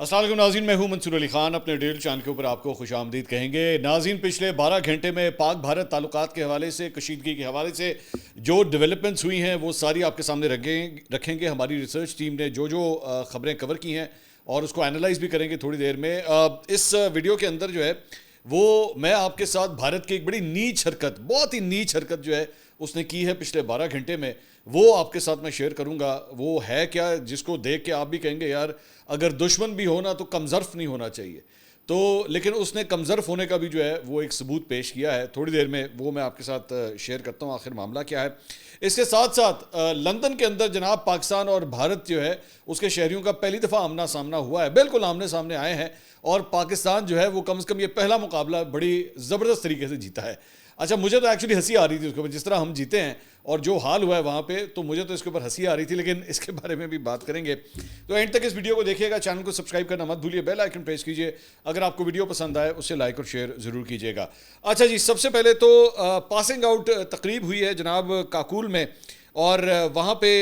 السلام علیکم ناظرین، میں ہوں منصور علی خان. اپنے ڈیل چینل کے اوپر آپ کو خوش آمدید کہیں گے. ناظرین، پچھلے 12 گھنٹے میں پاک بھارت تعلقات کے حوالے سے، کشیدگی کے حوالے سے جو ڈیولپمنٹس ہوئی ہیں وہ ساری آپ کے سامنے رکھیں گے. ہماری ریسرچ ٹیم نے جو خبریں کور کی ہیں اور اس کو انالائز بھی کریں گے تھوڑی دیر میں. اس ویڈیو کے اندر جو ہے وہ میں آپ کے ساتھ بھارت کی ایک بڑی نیچ حرکت، بہت ہی نیچ حرکت جو ہے اس نے کی ہے پچھلے 12 گھنٹے میں، وہ آپ کے ساتھ میں شیئر کروں گا. وہ ہے کیا جس کو دیکھ کے آپ بھی کہیں گے یار اگر دشمن بھی ہونا تو کمظرف نہیں ہونا چاہیے. تو لیکن اس نے کمظرف ہونے کا بھی جو ہے وہ ایک ثبوت پیش کیا ہے. تھوڑی دیر میں وہ میں آپ کے ساتھ شیئر کرتا ہوں آخر معاملہ کیا ہے. اس کے ساتھ ساتھ لندن کے اندر جناب پاکستان اور بھارت جو ہے اس کے شہریوں کا پہلی دفعہ آمنا سامنا ہوا ہے. بالکل آمنے سامنے آئے ہیں اور پاکستان جو ہے وہ کم از کم یہ پہلا مقابلہ بڑی زبردست طریقے سے جیتا ہے. اچھا، مجھے تو ایکچولی ہنسی آ رہی تھی اس کے اوپر، جس طرح ہم جیتے ہیں اور جو حال ہوا ہے وہاں پہ، تو مجھے تو اس کے اوپر ہنسی آ رہی تھی، لیکن اس کے بارے میں بھی بات کریں گے. تو اینڈ تک اس ویڈیو کو دیکھیے گا. چینل کو سبسکرائب کرنا مت بھولیے، بیل آئیکن پریس کیجیے. اگر آپ کو ویڈیو پسند آئے اسے لائک اور شیئر ضرور کیجیے گا. اچھا جی، سب سے پہلے تو پاسنگ آؤٹ تقریب ہوئی ہے جناب کاکول میں، اور وہاں پہ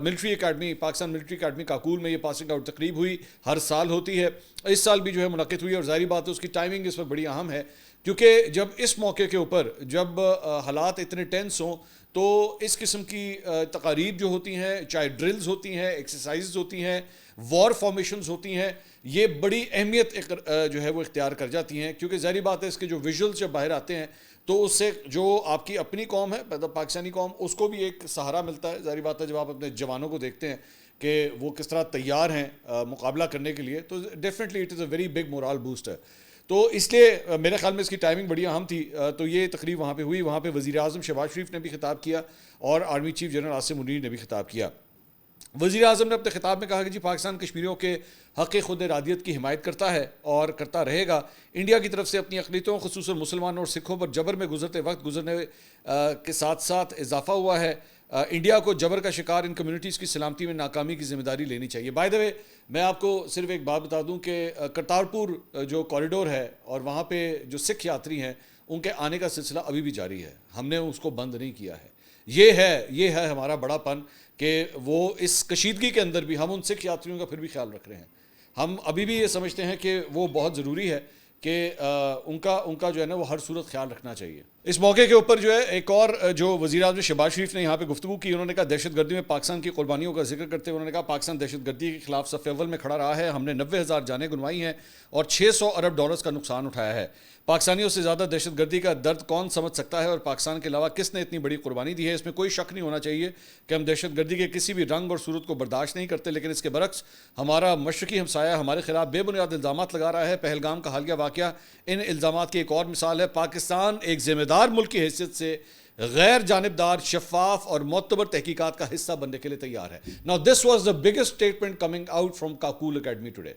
military academy, Pakistan military academy Kakul میں یہ پاسنگ آؤٹ تقریب ہوئی. ہر سال ہوتی ہے، اس سال بھی جو ہے منعقد ہوئی، اور ظاہری بات ہے اس کی ٹائمنگ اس وقت بڑی اہم ہے، کیونکہ جب اس موقع کے اوپر جب حالات اتنے ٹینس ہوں تو اس قسم کی تقاریب جو ہوتی ہیں، چاہے ڈرلز ہوتی ہیں، ایکسرسائز ہوتی ہیں، وار فارمیشنز ہوتی ہیں، یہ بڑی اہمیت جو ہے وہ اختیار کر جاتی ہیں. کیونکہ ظاہری بات ہے اس کے جو ویژولز جب باہر آتے ہیں تو اس سے جو آپ کی اپنی قوم ہے، پاکستانی قوم، اس کو بھی ایک سہارا ملتا ہے. ظاہری بات ہے جب آپ اپنے جوانوں کو دیکھتے ہیں کہ وہ کس طرح تیار ہیں مقابلہ کرنے کے لیے، تو definitely it is a very big morale booster. تو اس لیے میرے خیال میں اس کی ٹائمنگ بڑی اہم تھی. تو یہ تقریب وہاں پہ ہوئی. وہاں پہ وزیر اعظم شہباز شریف نے بھی خطاب کیا اور army chief general Asim Munir نے بھی خطاب کیا. وزیر اعظم نے اپنے خطاب میں کہا کہ جی پاکستان کشمیریوں کے حق خود ارادیت کی حمایت کرتا ہے اور کرتا رہے گا. انڈیا کی طرف سے اپنی اقلیتوں خصوصاً مسلمانوں اور سکھوں پر جبر میں گزرتے وقت گزرنے کے ساتھ ساتھ اضافہ ہوا ہے. انڈیا کو جبر کا شکار ان کمیونٹیز کی سلامتی میں ناکامی کی ذمہ داری لینی چاہیے. بائی دا وے، میں آپ کو صرف ایک بات بتا دوں کہ کرتارپور جو کوریڈور ہے اور وہاں پہ جو سکھ یاتری ہیں ان کے آنے کا سلسلہ ابھی بھی جاری ہے. ہم نے اس کو بند نہیں کیا ہے. یہ ہے ہمارا بڑا پن کہ وہ اس کشیدگی کے اندر بھی ہم ان سکھ یاتریوں کا پھر بھی خیال رکھ رہے ہیں. ہم ابھی بھی یہ سمجھتے ہیں کہ وہ بہت ضروری ہے کہ ان کا جو ہے نا وہ ہر صورت خیال رکھنا چاہیے. اس موقع کے اوپر جو ہے ایک اور جو وزیر اعظم شہباز شریف نے یہاں پہ گفتگو کی، انہوں نے کہا دہشت گردی میں پاکستان کی قربانیوں کا ذکر کرتے ہوئے انہوں نے کہا پاکستان دہشت گردی کے خلاف صف اول میں کھڑا رہا ہے. ہم نے 90,000 جانیں گنوائی ہیں اور 600 ارب ڈالرز کا نقصان اٹھایا ہے. پاکستانیوں سے زیادہ دہشت گردی کا درد کون سمجھ سکتا ہے، اور پاکستان کے علاوہ کس نے اتنی بڑی قربانی دی ہے. اس میں کوئی شک نہیں ہونا چاہیے کہ ہم دہشت گردی کے کسی بھی رنگ اور صورت کو برداشت نہیں کرتے، لیکن اس کے برعکس ہمارا مشرقی ہمسایہ ہمارے خلاف بے بنیاد الزامات لگا رہا ہے. پہلگام کا حالیہ واقعہ ان الزامات کی ایک اور مثال ہے. پاکستان ایک ذمہ دار ملک کی حیثیت سے غیر جانبدار، شفاف اور معتبر تحقیقات کا حصہ بننے کے لیے تیار ہے. Now this was the biggest statement coming out from Kakul Academy today.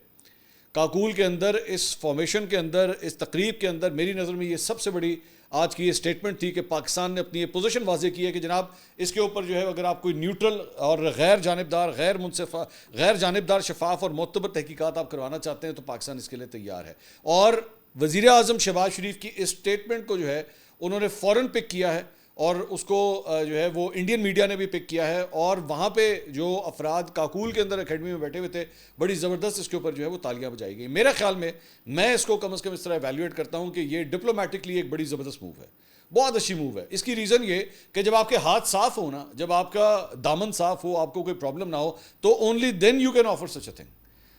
Kakul کے اندر، اس فارمیشن کے اندر، اس تقریب کے اندر میری نظر میں یہ سب سے بڑی آج کی یہ سٹیٹمنٹ تھی کہ پاکستان نے اپنی یہ پوزیشن واضح کی ہے کہ جناب اس کے اوپر جو ہے اگر آپ کوئی نیوٹرل اور غیر جانبدار، غیر منصفہ، غیر جانبدار، شفاف اور معتبر تحقیقات آپ کروانا چاہتے ہیں تو پاکستان اس کے لیے تیار ہے. اور وزیر اعظم شہباز شریف کی اس سٹیٹمنٹ کو جو ہے انہوں نے فوراً پک کیا ہے، اور اس کو جو ہے وہ انڈین میڈیا نے بھی پک کیا ہے، اور وہاں پہ جو افراد کاکول کے اندر اکیڈمی میں بیٹھے ہوئے تھے بڑی زبردست اس کے اوپر جو ہے وہ تالیاں بجائی گئی. میرے خیال میں اس کو کم از کم اس طرح ایویلیویٹ کرتا ہوں کہ یہ ڈپلومیٹکلی ایک بڑی زبردست موو ہے، بہت اچھی موو ہے. اس کی ریزن یہ کہ جب آپ کے ہاتھ صاف ہو نا، جب آپ کا دامن صاف ہو، آپ کو کوئی پرابلم نہ ہو، تو only then you can offer such a thing.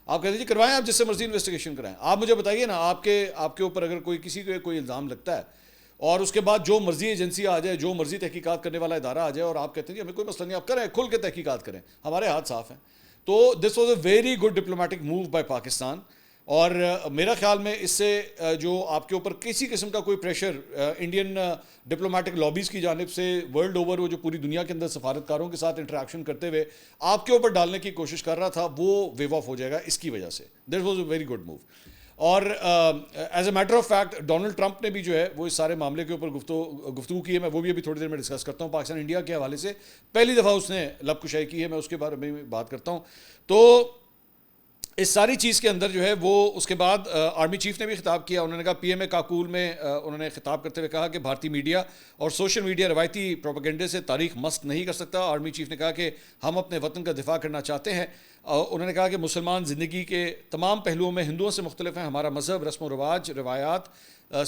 آپ کہتے ہیں جی کروائیں، آپ جس سے مرضی انویسٹیگیشن کرائیں. آپ مجھے بتائیے نا، آپ کے اوپر اگر کسی کو کوئی الزام لگتا ہے اور اس کے بعد جو مرضی ایجنسی آ جائے، جو مرضی تحقیقات کرنے والا ادارہ آ جائے اور آپ کہتے ہیں جی ہمیں کوئی مسئلہ نہیں، آپ کریں، کھل کے تحقیقات کریں، ہمارے ہاتھ صاف ہیں. تو this was a very good diplomatic move by Pakistan. اور میرا خیال میں اس سے جو آپ کے اوپر کسی قسم کا کوئی پریشر انڈین ڈپلومیٹک لابیز کی جانب سے ورلڈ اوور، وہ جو پوری دنیا کے اندر سفارتکاروں کے ساتھ انٹریکشن کرتے ہوئے آپ کے اوپر ڈالنے کی کوشش کر رہا تھا، وہ ویو آف ہو جائے گا اس کی وجہ سے. That was a very good move. اور as a matter of fact Donald Trump نے بھی جو ہے وہ اس سارے معاملے کے اوپر گفتگو کی ہے. میں وہ بھی ابھی تھوڑی دیر میں ڈسکس کرتا ہوں. پاکستان انڈیا کے حوالے سے پہلی دفعہ اس نے لب کشائی کی ہے، میں اس کے بارے میں بات کرتا ہوں. تو اس ساری چیز کے اندر جو ہے وہ اس کے بعد آرمی چیف نے بھی خطاب کیا. انہوں نے کہا پی ایم اے کاکول میں انہوں نے خطاب کرتے ہوئے کہا کہ بھارتی میڈیا اور سوشل میڈیا روایتی پروپیگنڈے سے تاریخ مسخ نہیں کر سکتا. آرمی چیف نے کہا کہ ہم اپنے وطن کا دفاع کرنا چاہتے ہیں. انہوں نے کہا کہ مسلمان زندگی کے تمام پہلوؤں میں ہندوؤں سے مختلف ہیں. ہمارا مذہب، رسم و رواج، روایات،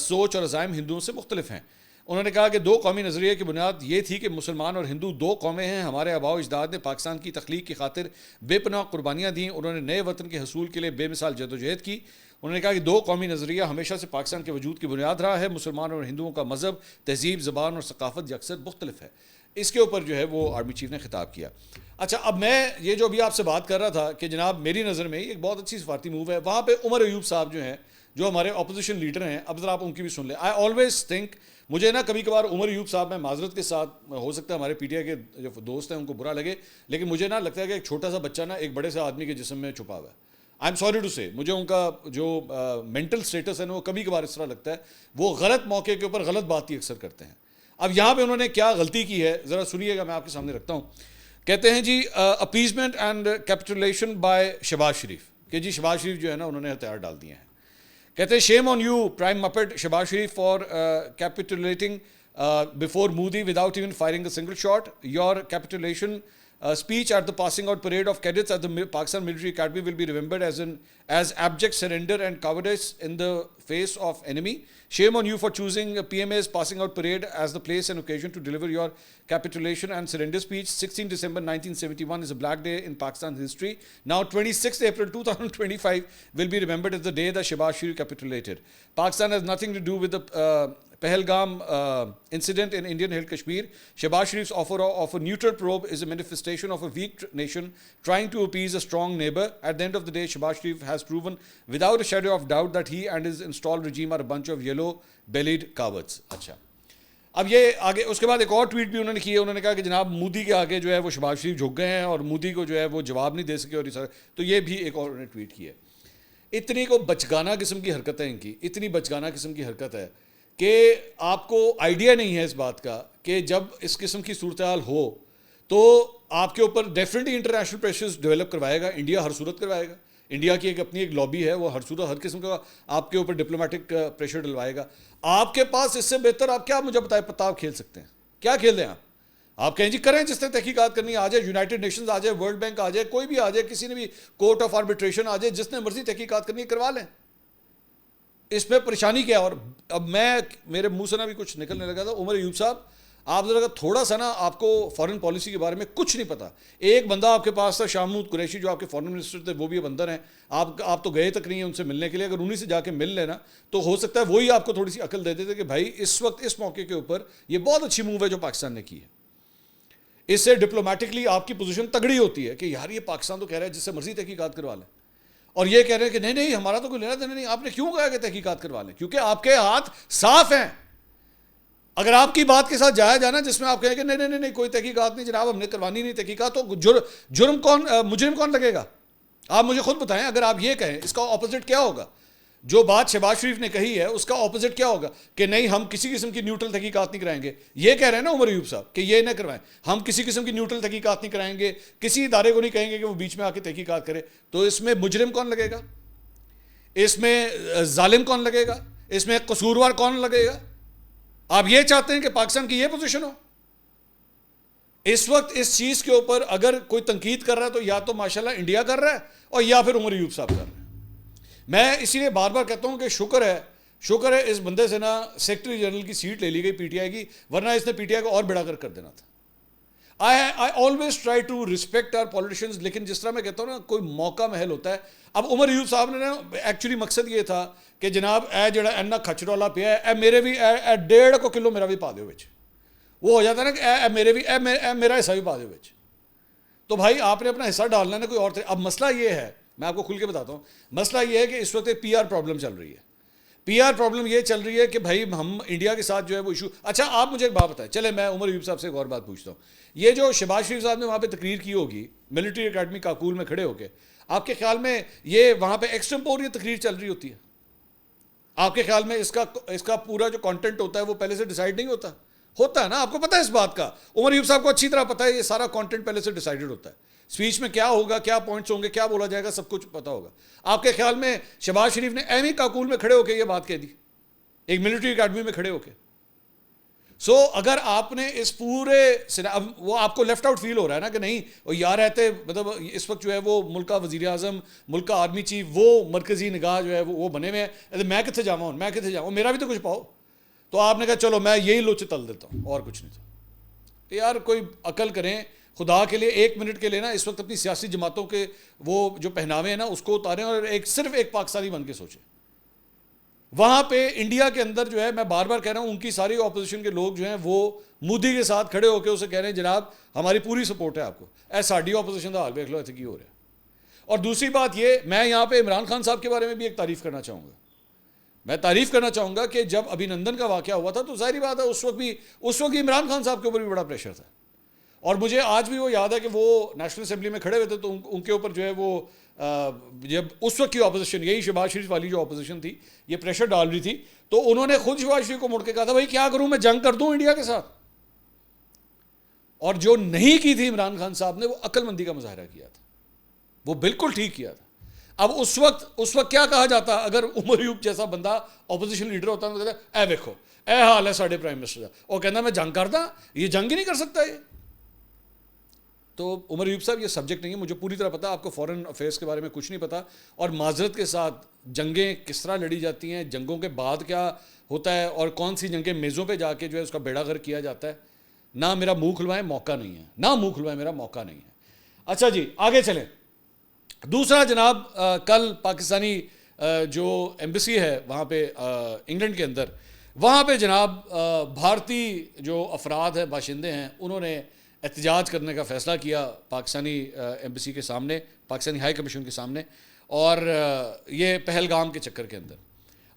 سوچ اور عزائم ہندوؤں سے مختلف ہیں. انہوں نے کہا کہ دو قومی نظریے کی بنیاد یہ تھی کہ مسلمان اور ہندو دو قومیں ہیں. ہمارے آباء و اجداد نے پاکستان کی تخلیق کی خاطر بے پناہ قربانیاں دیں. انہوں نے نئے وطن کے حصول کے لیے بے مثال جدوجہد کی. انہوں نے کہا کہ دو قومی نظریہ ہمیشہ سے پاکستان کے وجود کی بنیاد رہا ہے. مسلمان اور ہندوؤں کا مذہب، تہذیب، زبان اور ثقافت یکسر مختلف ہے. اس کے اوپر جو ہے وہ آرمی چیف نے خطاب کیا. اچھا، اب میں یہ جو ابھی آپ سے بات کر رہا تھا کہ جناب میری نظر میں ایک بہت اچھی سفارتی موو ہے. وہاں پہ عمر ایوب صاحب جو ہیں، جو ہمارے اپوزیشن لیڈر ہیں، اب ذرا آپ ان کی بھی سن لیں. آئی آلویز تھنک، مجھے نا کبھی کبھار عمر ایوب صاحب، میں معذرت کے ساتھ، ہو سکتا ہے ہمارے پی ٹی آئی کے جو دوست ہیں ان کو برا لگے، لیکن مجھے نا لگتا ہے کہ ایک چھوٹا سا بچہ نا ایک بڑے سے آدمی کے جسم میں چھپا ہوا ہے. آئی ایم سوری ٹو سے، مجھے ان کا جو مینٹل اسٹیٹس ہے نا وہ کبھی کبھار اس طرح لگتا ہے. وہ غلط موقع کے اوپر غلط بات ہی اکثر کرتے ہیں. اب یہاں پہ انہوں نے کیا غلطی کی ہے ذرا سنیے گا، میں آپ کے سامنے رکھتا ہوں. کہتے ہیں جی اپیزمنٹ اینڈ کیپیٹولیشن بائی شہباز شریف، کہ جی شہباز شریف جو ہے نا انہوں نے ہتھیار ڈال دیے ہیں. کہتے ہیں شیم آن یو پرائم مپٹ Shehbaz Sharif for capitulating before Modi without even firing a single shot. Your capitulation speech at the passing out parade of cadets at the Pakistan Military Academy will be remembered as abject surrender and cowardice in the face of enemy. Shame on you for choosing PMA's passing out parade as the place and occasion to deliver your capitulation and surrender speech. 16 December 1971 is a black day in Pakistan's history. Now 26th April 2025 will be remembered as the day that Shehbaz Sharif capitulated. Pakistan has nothing to do with the Pahalgam incident in Indian-held Kashmir. Shehbaz Sharif's offer of a neutral probe is a manifestation of a weak nation trying to appease a strong neighbor. At the end of the day, Shehbaz Sharif has proven without a shadow of doubt that he and his installed regime are a bunch of yellow-bellied cowards. اچھا، اب یہ آگے اس کے بعد ایک اور tweet بھی انہوں نے کی ہے. انہوں نے کہا کہ جناب مودی کے آگے جو ہے وہ شہباز شریف جھک گئے ہیں اور مودی کو جو ہے وہ جواب نہیں دے سکے. اور تو یہ بھی ایک اور انہوں نے ٹویٹ کی ہے. اتنی کو بچگانہ قسم کی حرکت ہے ان کی، اتنی بچگانہ قسم کی حرکت ہے کہ آپ کو آئیڈیا نہیں ہے اس بات کا کہ جب اس قسم کی صورتحال ہو تو آپ کے اوپر ڈیفینیٹلی انٹرنیشنل پریشرز ڈیولپ کروائے گا. انڈیا ہر صورت کروائے گا. انڈیا کی اپنی ایک لابی ہے، وہ ہر صورت ہر قسم کا آپ کے اوپر ڈپلومیٹک پریشر ڈلوائے گا. آپ کے پاس اس سے بہتر آپ کیا مجھے بتائیں پتہ آپ کھیل سکتے ہیں؟ کیا کھیل رہے ہیں آپ کہیں جی کریں جس نے تحقیقات کرنی آ جائے، یونائٹڈ نیشنز آ جائے، ورلڈ بینک آ جائے، کوئی بھی آ جائے، کسی نے بھی کورٹ آف آربیٹریشن آ جائے، جس نے مرضی تحقیقات کرنی ہے کروا لیں. اس میں پریشانی کیا؟ اور اب میرے منہ سے نا بھی کچھ نکلنے لگا تھا. عمر ایوب صاحب، آپ ذرا تھوڑا سا نا آپ کو فارن پالیسی کے بارے میں کچھ نہیں پتا. ایک بندہ آپ کے پاس تھا شاہ محمود قریشی جو آپ کے فارن منسٹر تھے، وہ بھی اب اندر ہیں. آپ تو گئے تک نہیں ہیں ان سے ملنے کے لیے. اگر انہیں سے جا کے مل لینا تو ہو سکتا ہے وہی آپ کو تھوڑی سی عقل دیتے تھے کہ بھائی اس وقت اس موقع کے اوپر یہ بہت اچھی موو ہے جو پاکستان نے کی ہے. اس سے ڈپلومیٹکلی آپ کی پوزیشن تگڑی ہوتی ہے کہ یار یہ پاکستان تو کہہ رہا ہے جس سے مرضی تحقیقات کروا لیں، اور یہ کہہ رہے ہیں کہ نہیں ہمارا تو کوئی لینا دینا نہیں. آپ نے کیوں کہا کہ تحقیقات کروا لیں؟ کیونکہ آپ کے ہاتھ صاف ہیں. اگر آپ کی بات کے ساتھ جایا جانا جس میں آپ کہیں کہ نہیں کوئی تحقیقات نہیں جناب، ہم نے کروانی نہیں تحقیقات، تو مجرم کون لگے گا؟ آپ مجھے خود بتائیں. اگر آپ یہ کہیں اس کا اپوزٹ کیا ہوگا؟ جو بات شہباز شریف نے کہی ہے اس کا اپوزٹ کیا ہوگا کہ نہیں ہم کسی قسم کی نیوٹرل تحقیقات نہیں کرائیں گے. یہ کہہ رہے ہیں نا عمر ایوب صاحب کہ یہ نہ کروائیں، ہم کسی قسم کی نیوٹرل تحقیقات نہیں کرائیں گے، کسی ادارے کو نہیں کہیں گے کہ وہ بیچ میں آ کے تحقیقات کرے. تو اس میں مجرم کون لگے گا؟ اس میں ظالم کون لگے گا؟ اس میں قصوروار کون لگے گا؟ آپ یہ چاہتے ہیں کہ پاکستان کی یہ پوزیشن ہو؟ اس وقت اس چیز کے اوپر اگر کوئی تنقید کر رہا ہے تو یا تو ماشاءاللہ انڈیا کر رہا ہے اور یا پھر عمر ایوب صاحب کر رہے ہیں. میں اسی لیے بار بار کہتا ہوں کہ شکر ہے اس بندے سے نا سیکرٹری جنرل کی سیٹ لے لی گئی پی ٹی آئی کی، ورنہ اس نے پی ٹی آئی کو اور بڑا کر دینا تھا. I always try to respect our politicians, لیکن جس طرح میں کہتا ہوں نا کوئی موقع محل ہوتا ہے. اب عمر ایوب صاحب نے نا ایکچولی مقصد یہ تھا کہ جناب اے جڑا اینا کھچڑولا پیا ہے اے میرے بھی اے 1.5 کلو میرا بھی پا دیو وچ. وہ ہو جاتا ہے نا کہ اے میرے بھی اے میرا حصہ بھی پا دیو وچ. تو بھائی آپ نے اپنا حصہ ڈالنا ہے نا کوئی اور. اب مسئلہ یہ ہے، میں آپ کو کھل کے بتاتا ہوں، مسئلہ یہ ہے کہ اس وقت پی آر پرابلم چل رہی ہے. پی آر پرابلم یہ چل رہی ہے کہ بھائی ہم انڈیا کے ساتھ جو ہے وہ ایشو. اچھا آپ مجھے ایک بات بتائیں، چلے میں عمر ایوب صاحب سے ایک اور بات پوچھتا ہوں. یہ جو شہباز شریف صاحب نے وہاں پہ تقریر کی ہوگی ملٹری اکیڈمی کاکول میں کھڑے ہو کے، آپ کے خیال میں یہ وہاں پہ ایکسٹمپور یہ تقریر چل رہی ہوتی ہے؟ آپ کے خیال میں اس کا پورا جو کانٹینٹ ہوتا ہے وہ پہلے سے ڈیسائیڈ نہیں ہوتا ہے نا؟ آپ کو پتہ ہے اس بات کا. عمر ایوب صاحب کو اچھی طرح پتہ ہے یہ سارا کانٹینٹ پہلے سے ڈیسائیڈڈ ہوتا ہے. اسپیچ میں کیا ہوگا، کیا پوائنٹس ہوں گے، کیا بولا جائے گا، سب کچھ پتہ ہوگا. آپ کے خیال میں شہباز شریف نے ایم ہی کاکول میں کھڑے ہو کے یہ بات کہہ دی، ایک ملٹری اکیڈمی میں کھڑے ہو کے؟ سو اگر آپ نے اس پورے اب وہ آپ کو لیفٹ آؤٹ فیل ہو رہا ہے نا کہ نہیں وہ یار رہتے مطلب اس وقت جو ہے وہ ملک کا وزیر اعظم ملک کا آرمی چیف وہ مرکزی نگاہ جو ہے وہ بنے ہوئے ہیں, میں کتنے جاؤں میں کتنے جاؤں, میرا بھی تو کچھ پاؤ. تو آپ نے کہا چلو میں یہی لوچے تل دیتا ہوں اور کچھ نہیں تھا. یار کوئی عقل کریں خدا کے لیے, 1 منٹ کے لیے نا اس وقت اپنی سیاسی جماعتوں کے وہ جو پہناوے ہیں نا اس کو اتاریں اور صرف ایک پاکستانی بن کے سوچیں. وہاں پہ انڈیا کے اندر جو ہے میں بار بار کہہ رہا ہوں ان کی ساری اپوزیشن کے لوگ جو ہیں وہ مودی کے ساتھ کھڑے ہو کے اسے کہہ رہے ہیں جناب ہماری پوری سپورٹ ہے آپ کو. ساڈی اپوزیشن کا حال دیکھ لو ایسے کی ہو رہا ہے. اور دوسری بات یہ, میں یہاں پہ عمران خان صاحب کے بارے میں بھی ایک تعریف کرنا چاہوں گا. میں تعریف کرنا چاہوں گا کہ جب ابھینندن کا واقعہ ہوا تھا تو ظاہری بات ہے اس وقت عمران خان صاحب کے اوپر بھی بڑا پریشر تھا. اور مجھے آج بھی وہ یاد ہے کہ وہ نیشنل اسمبلی میں کھڑے ہوئے تھے تو ان کے اوپر جو ہے وہ جب اس وقت کی اپوزیشن یہی شہباز شریف والی جو اپوزیشن تھی یہ پریشر ڈال رہی تھی تو انہوں نے خود شہباز شریف کو مڑ کے کہا تھا بھائی کیا کروں میں جنگ کر دوں انڈیا کے ساتھ. اور جو نہیں کی تھی عمران خان صاحب نے وہ عقل مندی کا مظاہرہ کیا تھا, وہ بالکل ٹھیک کیا تھا. اب اس وقت کیا کہا جاتا اگر عمر ایوب جیسا بندہ اپوزیشن لیڈر ہوتا ہے کہتا اے دیکھو اے حال ہے ساڈے پرائم منسٹر کا, اور کہنا میں جنگ کردا, یہ جنگ ہی نہیں کر سکتا یہ. تو عمر ایوب صاحب یہ سبجیکٹ نہیں ہے, مجھے پوری طرح پتا, آپ کو فورن افیئرس کے بارے میں کچھ نہیں پتا. اور معذرت کے ساتھ جنگیں کس طرح لڑی جاتی ہیں, جنگوں کے بعد کیا ہوتا ہے اور کون سی جنگیں میزوں پہ جا کے جو ہے اس کا بیڑا غرق کیا جاتا ہے, نہ میرا منہ کھلوائیں موقع نہیں ہے, نہ منہ کھلوائیں میرا موقع نہیں ہے. اچھا جی آگے چلیں. دوسرا جناب کل پاکستانی جو ایمبیسی ہے وہاں پہ انگلینڈ کے اندر, وہاں پہ جناب بھارتی جو افراد ہیں باشندے ہیں انہوں نے احتجاج کرنے کا فیصلہ کیا پاکستانی ایمبیسی کے سامنے, پاکستانی ہائی کمیشن کے سامنے, اور یہ پہلگام کے چکر کے اندر.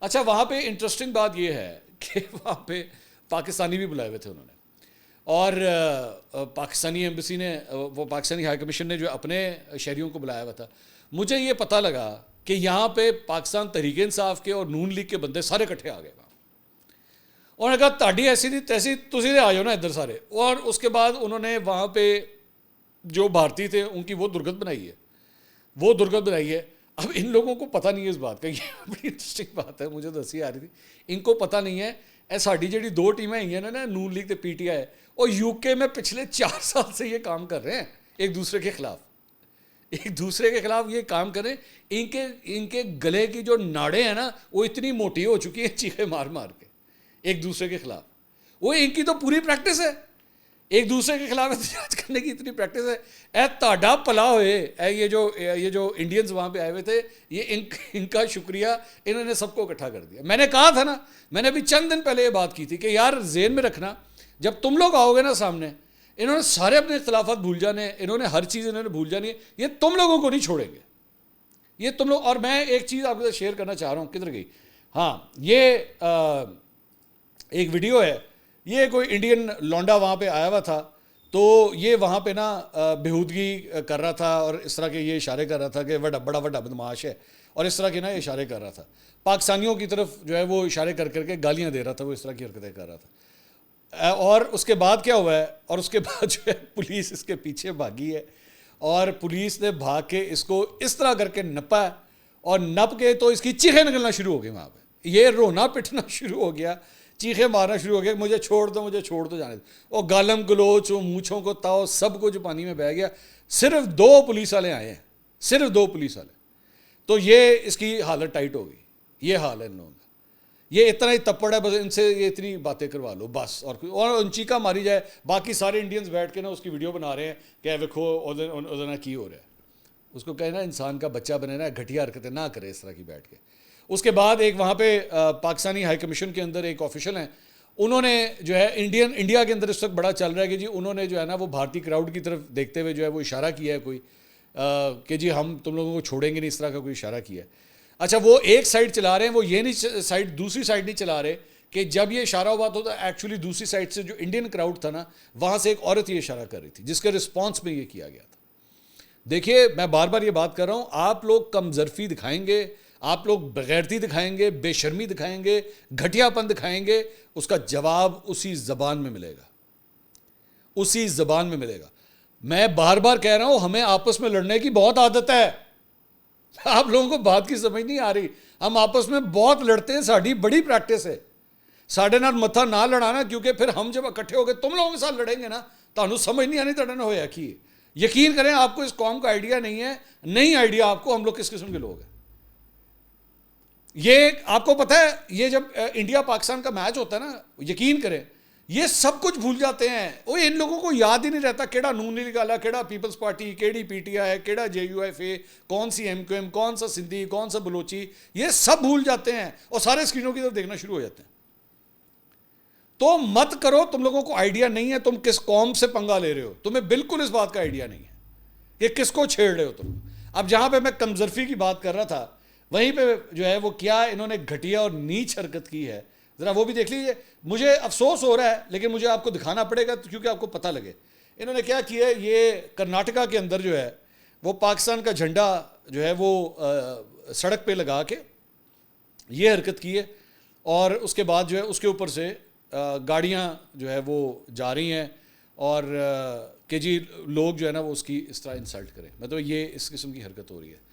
اچھا وہاں پہ انٹرسٹنگ بات یہ ہے کہ وہاں پہ پاکستانی بھی بلائے ہوئے تھے انہوں نے, اور پاکستانی ایمبیسی نے وہ پاکستانی ہائی کمیشن نے جو اپنے شہریوں کو بلایا ہوا تھا. مجھے یہ پتہ لگا کہ یہاں پہ پاکستان تحریک انصاف کے اور نون لیگ کے بندے سارے اکٹھے آ گئے وہاں, اور نے کہا تاڑی ایسی نہیں تیسی تسی دے آ جاؤ نا ادھر سارے. اور اس کے بعد انہوں نے وہاں پہ جو بھارتی تھے ان کی وہ درگت بنائی ہے. اب ان لوگوں کو پتہ نہیں ہے اس بات کا, یہ بڑی انٹرسٹنگ بات ہے, مجھے تو ہنسی آ رہی تھی. ان کو پتہ نہیں ہے اے ساڈی جڑی 2 ٹیمیں ہوئی ہیں نا نون لیگ تے پی ٹی آئی, اور یو کے میں پچھلے 4 سال سے یہ کام کر رہے ہیں ایک دوسرے کے خلاف یہ کام کریں. ان کے گلے کی جو ناڑیں ہیں نا وہ اتنی موٹی ہو چکی ہیں چیخے مار مار کے ایک دوسرے کے خلاف. وہ ان کی تو پوری پریکٹس ہے, ایک دوسرے کے خلاف احتجاج کرنے کی اتنی پریکٹس ہے. اے تاڈا پلا ہوئے اے یہ جو انڈینز وہاں پہ آئے ہوئے تھے, یہ ان کا شکریہ, انہوں نے سب کو اکٹھا کر دیا. میں نے کہا تھا نا, میں نے ابھی چند دن پہلے یہ بات کی تھی کہ یار ذہن میں رکھنا جب تم لوگ آؤ گے نا سامنے, انہوں نے سارے اپنے اختلافات بھول جانے, انہوں نے ہر چیز انہوں نے بھول جانی ہے, یہ تم لوگوں کو نہیں چھوڑیں گے, یہ تم لوگ. اور میں ایک چیز آپ کے ساتھ شیئر کرنا چاہ رہا ہوں, کدھر گئی, ہاں یہ ایک ویڈیو ہے, یہ کوئی انڈین لونڈا وہاں پہ آیا ہوا تھا, تو یہ وہاں پہ نا بےہودگی کر رہا تھا اور اس طرح کے یہ اشارے کر رہا تھا کہ بڑا بدماش ہے, اور اس طرح کے نا اشارے کر رہا تھا پاکستانیوں کی طرف جو ہے وہ اشارے کر کے گالیاں دے رہا تھا, وہ اس طرح کی حرکتیں کر رہا تھا. اور اس کے بعد کیا ہوا ہے, اور اس کے بعد جو ہے پولیس اس کے پیچھے بھاگی ہے, اور پولیس نے بھاگ کے اس کو اس طرح کر کے نپا ہے, اور نپ کے تو اس کی چیخیں نکلنا شروع ہو گئی وہاں پہ, یہ رونا پٹنا شروع ہو گیا, چیخیں مارنا شروع ہو گیا, مجھے چھوڑ دو جانے دو. اور گالم گلوچ مونچھوں کو تاؤ سب کچھ پانی میں بہہ گیا. صرف 2 پولیس والے آئے ہیں, صرف 2 پولیس والے. تو یہ اس کی حالت ٹائٹ ہو گئی, یہ حال ہے ان لوگوں کا, یہ اتنا ہی تپڑ ہے بس, ان سے یہ اتنی باتیں کروا لو بس, اور ان چیخا ماری جائے. باقی سارے انڈینز بیٹھ کے نا اس کی ویڈیو بنا رہے ہیں کہ دیکھو ادھر کی ہو رہا ہے. اس کو کہنا انسان کا بچہ بنے نا, گھٹیا حرکتیں نہ کرے اس طرح کی بیٹھ کے. اس کے بعد ایک وہاں پہ پاکستانی ہائی کمیشن کے اندر ایک آفیشل ہیں, انہوں نے جو ہے انڈیا کے اندر اس وقت بڑا چل رہا ہے کہ جی انہوں نے جو ہے نا وہ بھارتی کراؤڈ کی طرف دیکھتے ہوئے جو ہے وہ اشارہ کیا ہے کوئی کہ جی ہم تم لوگوں کو چھوڑیں گے نہیں, اس طرح کا کوئی اشارہ کیا ہے. اچھا وہ ایک سائڈ چلا رہے ہیں, وہ یہ نہیں دوسری سائڈ نہیں چلا رہے کہ جب یہ اشارہ ہوا تو ایکچولی دوسری سائڈ سے جو انڈین کراؤڈ تھا نا وہاں سے ایک عورت یہ اشارہ کر رہی تھی جس کے رسپانس میں یہ کیا گیا تھا. دیکھیے میں بار بار یہ بات کر رہا ہوں, آپ لوگ کم ظرفی دکھائیں گے, آپ لوگ بغیرتی دکھائیں گے, بے شرمی دکھائیں گے, گھٹیا پن دکھائیں گے, اس کا جواب اسی زبان میں ملے گا. میں بار بار کہہ رہا ہوں ہمیں آپس میں لڑنے کی بہت عادت ہے, آپ لوگوں کو بات کی سمجھ نہیں آ رہی, ہم آپس میں بہت لڑتے ہیں, ساڑھی بڑی پریکٹس ہے. ਸਾਡੇ ਨਾਲ ਮੱਥਾ ਨਾ ਲੜਾਣਾ, ਕਿਉਂਕਿ ਫਿਰ ہم جب اکٹھے ہو کے تم لوگوں کے ساتھ لڑیں گے نا تانوں سمجھ نہیں آنی تڑنا ہویا کی. یقین کریں آپ کو اس قوم کا آئیڈیا نہیں ہے, نہیں آئیڈیا آپ کو ہم لوگ کس قسم کے لوگ ہیں. یہ آپ کو پتہ ہے, یہ جب انڈیا پاکستان کا میچ ہوتا ہے نا, یقین کریں یہ سب کچھ بھول جاتے ہیں. وہ ان لوگوں کو یاد ہی نہیں رہتا کیڑا نون نہیں نکالا, کیڑا پیپلز پارٹی, کیڑی پی ٹی آئی, کیڑا جے یو ایف اے, کون سی ایم کیو ایم, کون سا سندھی, کون سا بلوچی, یہ سب بھول جاتے ہیں اور سارے اسکرینوں کی طرف دیکھنا شروع ہو جاتے ہیں. تو مت کرو, تم لوگوں کو آئیڈیا نہیں ہے تم کس قوم سے پنگا لے رہے ہو, تمہیں بالکل اس بات کا آئیڈیا نہیں ہے کہ کس کو چھیڑ رہے ہو تم. اب جہاں پہ میں کمزرفی کی بات کر رہا تھا, وہیں پہ جو ہے وہ کیا انہوں نے گھٹیا اور نیچ حرکت کی ہے, ذرا وہ بھی دیکھ لیجیے. مجھے افسوس ہو رہا ہے لیکن مجھے آپ کو دکھانا پڑے گا کیونکہ آپ کو پتہ لگے. انہوں نے کیا کیا ہے, یہ کرناٹکا کے اندر جو ہے وہ پاکستان کا جھنڈا جو ہے وہ سڑک پہ لگا کے یہ حرکت کی ہے, اور اس کے بعد جو ہے اس کے اوپر سے گاڑیاں جو ہے وہ جا رہی ہیں, اور کہ جی لوگ جو ہے نا وہ اس کی اس طرح انسلٹ کریں. مطلب یہ اس قسم کی حرکت ہو رہی ہے.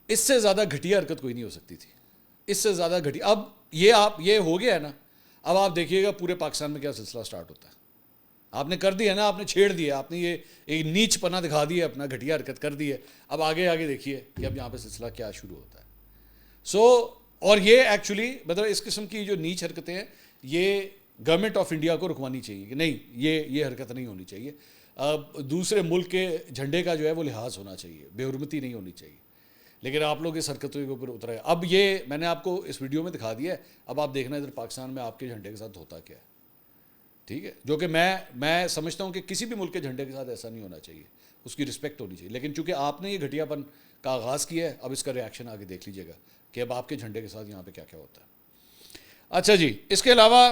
اس سے زیادہ گھٹیا حرکت کوئی نہیں ہو سکتی تھی, اس سے زیادہ گھٹیا. اب یہ ہو گیا ہے نا, اب آپ دیکھیے گا پورے پاکستان میں کیا سلسلہ سٹارٹ ہوتا ہے. آپ نے کر دیا نا, آپ نے چھیڑ دیا, آپ نے یہ ایک نیچ پنا دکھا دی ہے, اپنا گھٹیا حرکت کر دی ہے. اب آگے دیکھیے کہ اب یہاں پہ سلسلہ کیا شروع ہوتا ہے. اور یہ ایکچولی مطلب اس قسم کی جو نیچ حرکتیں ہیں یہ گورنمنٹ آف انڈیا کو رکوانی چاہیے کہ نہیں, یہ حرکت نہیں ہونی چاہیے. دوسرے ملک کے جھنڈے کا جو ہے وہ لحاظ ہونا چاہیے, بے حرمتی نہیں ہونی چاہیے. لیکن آپ لوگ اس حرکتوں کے اوپر اترے. اب یہ میں نے آپ کو اس ویڈیو میں دکھا دیا ہے, اب آپ دیکھنا ادھر پاکستان میں آپ کے جھنڈے کے ساتھ ہوتا کیا ہے. ٹھیک ہے, جو کہ میں سمجھتا ہوں کہ کسی بھی ملک کے جھنڈے کے ساتھ ایسا نہیں ہونا چاہیے, اس کی رسپیکٹ ہونی چاہیے. لیکن چونکہ آپ نے یہ گھٹیا پن کا آغاز کیا ہے, اب اس کا ریاکشن آگے دیکھ لیجیے گا کہ اب آپ کے جھنڈے کے ساتھ یہاں پہ کیا کیا ہوتا ہے. اچھا جی, اس کے علاوہ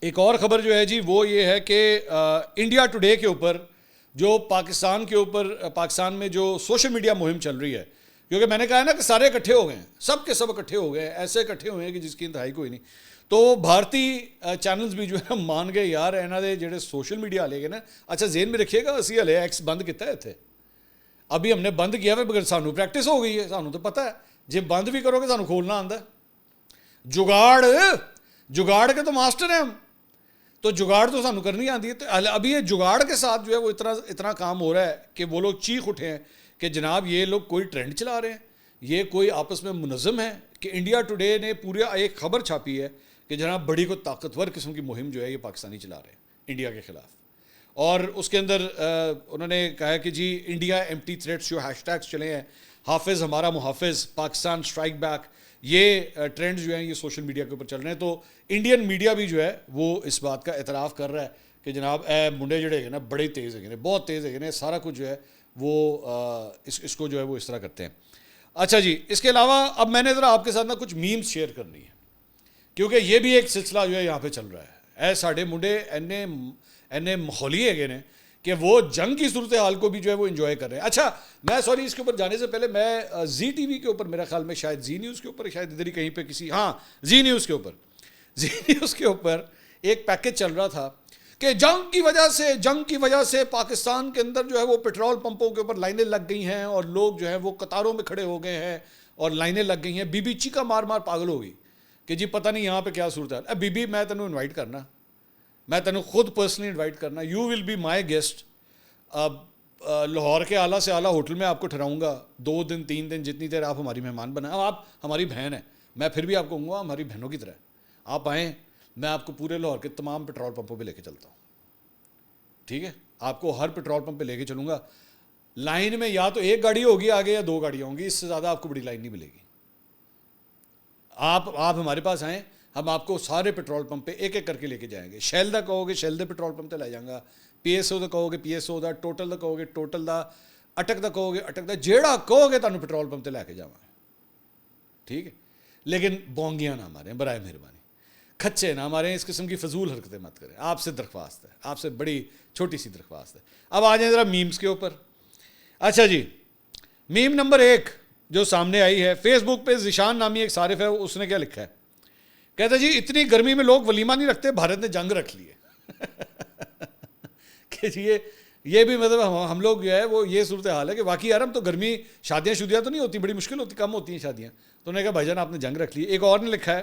ایک اور خبر جو ہے جی وہ یہ ہے کہ انڈیا ٹوڈے کے اوپر جو پاکستان میں جو سوشل میڈیا مہم چل رہی ہے, کیونکہ میں نے کہا ہے نا کہ سارے اکٹھے ہو گئے ہیں, سب کے سب اکٹھے ہو گئے ہیں, ایسے اکٹھے ہوئے ہیں کہ جس کی انتہائی کوئی نہیں. تو بھارتی چینلز بھی جو ہے مان گئے یار انہاں دے جڑے سوشل میڈیا والے گئے نا. اچھا ذہن میں رکھیے گا, اسی ہلے ایکس بند کیتا ہے اتنے, ابھی ہم نے بند کیا ہے بغیر سانوں پریکٹس ہو گئی ہے, سانوں تو پتہ ہے جب بند بھی کرو گے سانوں کھولنا آندا ہے. جگاڑ کے تو ماسٹر ہیں ہم, تو جگاڑ تو سانوں کرنی آتی ہے. تو ابھی یہ جگاڑ کے ساتھ جو ہے وہ اتنا کام ہو رہا ہے کہ وہ لوگ چیخ اٹھے ہیں کہ جناب یہ لوگ کوئی ٹرینڈ چلا رہے ہیں, یہ کوئی آپس میں منظم ہے. کہ انڈیا ٹوڈے نے پورے ایک خبر چھاپی ہے کہ جناب بڑی کو طاقتور قسم کی مہم جو ہے یہ پاکستانی چلا رہے ہیں انڈیا کے خلاف. اور اس کے اندر انہوں نے کہا کہ جی انڈیا ایمٹی تھریٹس, جو ہیش ٹیگس چلے ہیں, حافظ ہمارا محافظ, پاکستان اسٹرائک بیک, یہ ٹرینڈز جو ہیں یہ سوشل میڈیا کے اوپر چل رہے ہیں. تو انڈین میڈیا بھی جو ہے وہ اس بات کا اعتراف کر رہا ہے کہ جناب اے منڈے جڑے ہیں نا بڑے تیز ہیں, بہت تیز ہیں, سارا کچھ جو ہے وہ اس کو جو ہے وہ اس طرح کرتے ہیں. اچھا جی, اس کے علاوہ اب میں نے ذرا آپ کے ساتھ نا کچھ میمز شیئر کرنی ہے, کیونکہ یہ بھی ایک سلسلہ جو ہے یہاں پہ چل رہا ہے. اے ساڈے منڈے اینے ماحولی ہے نے کہ وہ جنگ کی صورتحال کو بھی جو ہے وہ انجوائے کر رہے ہیں. اچھا میں سوری اس کے اوپر جانے سے پہلے میں زی ٹی وی کے اوپر, میرا خیال میں شاید زی نیوز کے اوپر, شاید ادھر ہی کہیں پہ کسی, ہاں زی نیوز کے اوپر ایک پیکج چل رہا تھا کہ جنگ کی وجہ سے پاکستان کے اندر جو ہے وہ پیٹرول پمپوں کے اوپر لائنیں لگ گئی ہیں اور لوگ جو ہیں وہ قطاروں میں کھڑے ہو گئے ہیں اور لائنیں لگ گئی ہیں. بی بی چیکا مار پاگل ہو گئی کہ جی پتہ نہیں یہاں پہ کیا صورت ہے. بی بی میں تینوں انوائٹ کرنا, میں تینوں خود پرسنلی انوائٹ کرنا, you will be my guest. اب لاہور کے اعلیٰ سے اعلیٰ ہوٹل میں آپ کو ٹھہراؤں گا 2 دن 3 دن, جتنی دیر آپ ہماری مہمان بنائیں. اب آپ ہماری بہن ہیں, میں پھر بھی آپ کو کہوں گا ہماری بہنوں کی طرح آپ آئیں, میں آپ کو پورے لاہور کے تمام پیٹرول پمپوں پہ لے کے چلتا ہوں. ٹھیک ہے, آپ کو ہر پیٹرول پمپ پہ لے کے چلوں گا. لائن میں یا تو ایک گاڑی ہوگی آگے یا 2 گاڑیاں ہوں گی, اس سے زیادہ آپ کو بڑی لائن نہیں ملے گی. آپ ہمارے پاس آئیں, ہم آپ کو سارے پیٹرول پمپ پہ ایک ایک کر کے لے کے جائیں گے. شیل دا کہو گے شیل دے پیٹرول پمپ تے لے جاؤں گا, پی ایس او دا کہو گے پی ایس او دا, ٹوٹل دا کہو گے ٹوٹل دا, اٹک دا کہو گے اٹک دا, جیڑا کہو گے تانوں پیٹرول پمپ تے لے کے جاواں. ٹھیک ہے, لیکن بونگیاں نہ ماریں برائے مہربانی, کھچے نہ ماریں, اس قسم کی فضول حرکتیں مت کریں. آپ سے درخواست ہے, آپ سے بڑی چھوٹی سی درخواست ہے. اب آ جائیں ذرا میمز کے اوپر. اچھا جی, میم نمبر 1 جو سامنے آئی ہے, فیس بک پہ ذیشان نامی ایک صارف ہے, اس نے کیا لکھا ہے, کہتا ہے جی اتنی گرمی میں لوگ ولیمہ نہیں رکھتے, بھارت نے جنگ رکھ لی ہے. کہ جی یہ بھی مطلب ہم لوگ جو ہے وہ یہ صورتحال ہے کہ واقعی یار ہم تو گرمی شادیاں تو نہیں ہوتی, بڑی مشکل ہوتی, کم ہوتی ہیں شادیاں, تو انہوں نے کہا بھائی جان آپ نے جنگ رکھ لی. ایک اور نے لکھا ہے